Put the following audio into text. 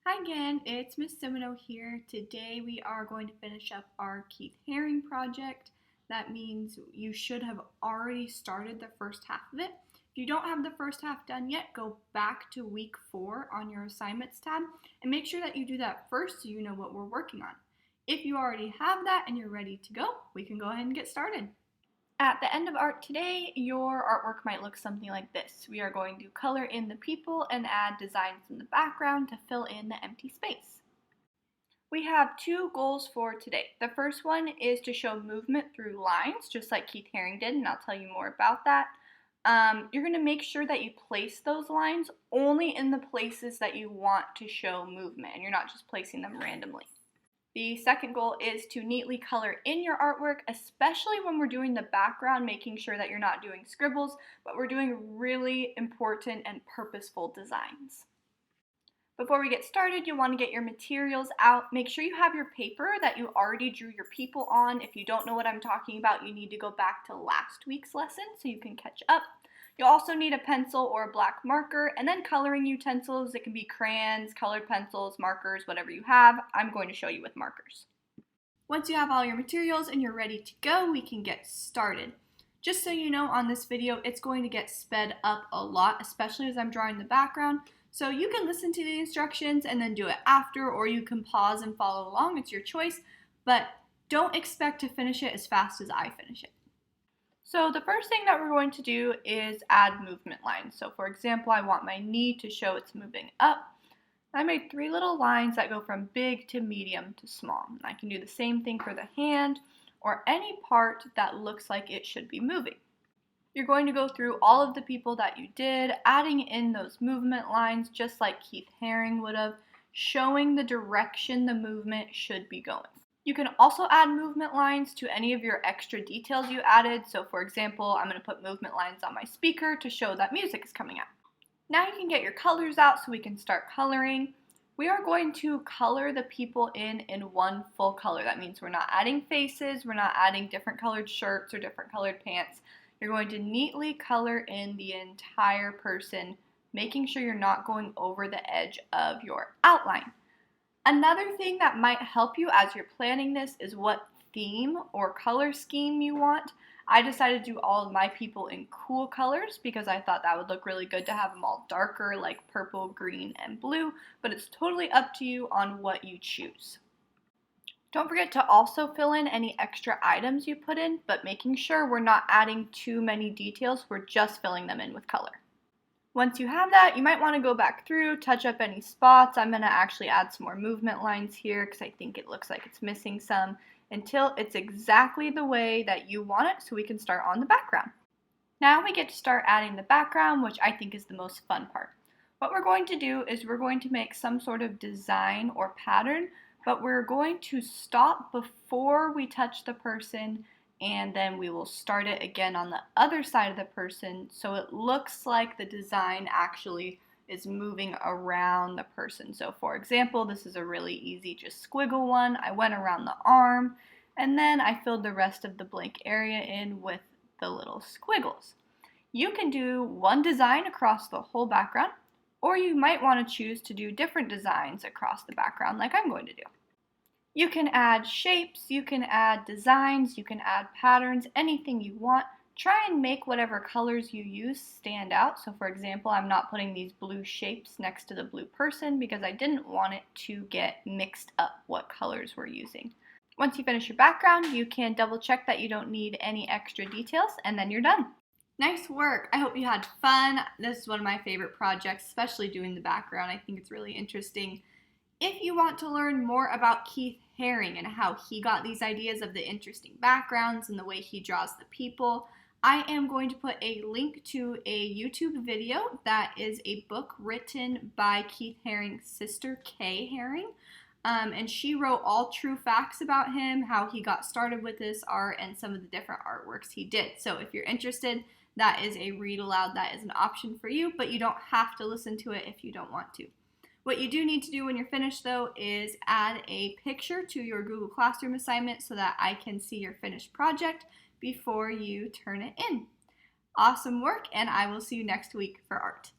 Hi again, it's Miss Semino here. Today we are going to finish up our Keith Haring project. That means you should have already started the first half of it. If you don't have the first half done yet, go back to week 4 on your assignments tab and make sure that you do that first so you know what we're working on. If you already have that and you're ready to go, we can go ahead and get started. At the end of art today, your artwork might look something like this. We are going to color in the people and add designs in the background to fill in the empty space. We have 2 goals for today. The first one is to show movement through lines, just like Keith Haring did, and I'll tell you more about that. You're going to make sure that you place those lines only in the places that you want to show movement, and you're not just placing them randomly. The second goal is to neatly color in your artwork, especially when we're doing the background, making sure that you're not doing scribbles, but we're doing really important and purposeful designs. Before we get started, you'll want to get your materials out. Make sure you have your paper that you already drew your people on. If you don't know what I'm talking about, you need to go back to last week's lesson so you can catch up. You'll also need a pencil or a black marker, and then coloring utensils. It can be crayons, colored pencils, markers, whatever you have. I'm going to show you with markers. Once you have all your materials and you're ready to go, we can get started. Just so you know, on this video, it's going to get sped up a lot, especially as I'm drawing the background. So you can listen to the instructions and then do it after, or you can pause and follow along. It's your choice, but don't expect to finish it as fast as I finish it. So the first thing that we're going to do is add movement lines. So for example, I want my knee to show it's moving up. I made 3 little lines that go from big to medium to small. And I can do the same thing for the hand or any part that looks like it should be moving. You're going to go through all of the people that you did, adding in those movement lines just like Keith Haring would have, showing the direction the movement should be going. You can also add movement lines to any of your extra details you added. So for example, I'm going to put movement lines on my speaker to show that music is coming out. Now you can get your colors out so we can start coloring. We are going to color the people in one full color. That means we're not adding faces, we're not adding different colored shirts or different colored pants. You're going to neatly color in the entire person, making sure you're not going over the edge of your outline. Another thing that might help you as you're planning this is what theme or color scheme you want. I decided to do all of my people in cool colors because I thought that would look really good to have them all darker like purple, green, and blue, but it's totally up to you on what you choose. Don't forget to also fill in any extra items you put in, but making sure we're not adding too many details, we're just filling them in with color. Once you have that, you might want to go back through, touch up any spots. I'm going to actually add some more movement lines here because I think it looks like it's missing some until it's exactly the way that you want it so we can start on the background. Now we get to start adding the background, which I think is the most fun part. What we're going to do is we're going to make some sort of design or pattern, but we're going to stop before we touch the person, and then we will start it again on the other side of the person so it looks like the design actually is moving around the person. So for example, this is a really easy just squiggle one. I went around the arm and then I filled the rest of the blank area in with the little squiggles. You can do one design across the whole background, or you might want to choose to do different designs across the background like I'm going to do. You can add shapes, you can add designs, you can add patterns, anything you want. Try and make whatever colors you use stand out. So for example, I'm not putting these blue shapes next to the blue person because I didn't want it to get mixed up what colors we're using. Once you finish your background, you can double check that you don't need any extra details, and then you're done. Nice work! I hope you had fun. This is one of my favorite projects, especially doing the background. I think it's really interesting. If you want to learn more about Keith Haring and how he got these ideas of the interesting backgrounds and the way he draws the people, I am going to put a link to a YouTube video that is a book written by Keith Haring's sister, Kay Haring. And she wrote all true facts about him, how he got started with this art, and some of the different artworks he did. So if you're interested, that is a read aloud that is an option for you, but you don't have to listen to it if you don't want to. What you do need to do when you're finished, though, is add a picture to your Google Classroom assignment so that I can see your finished project before you turn it in. Awesome work, and I will see you next week for art.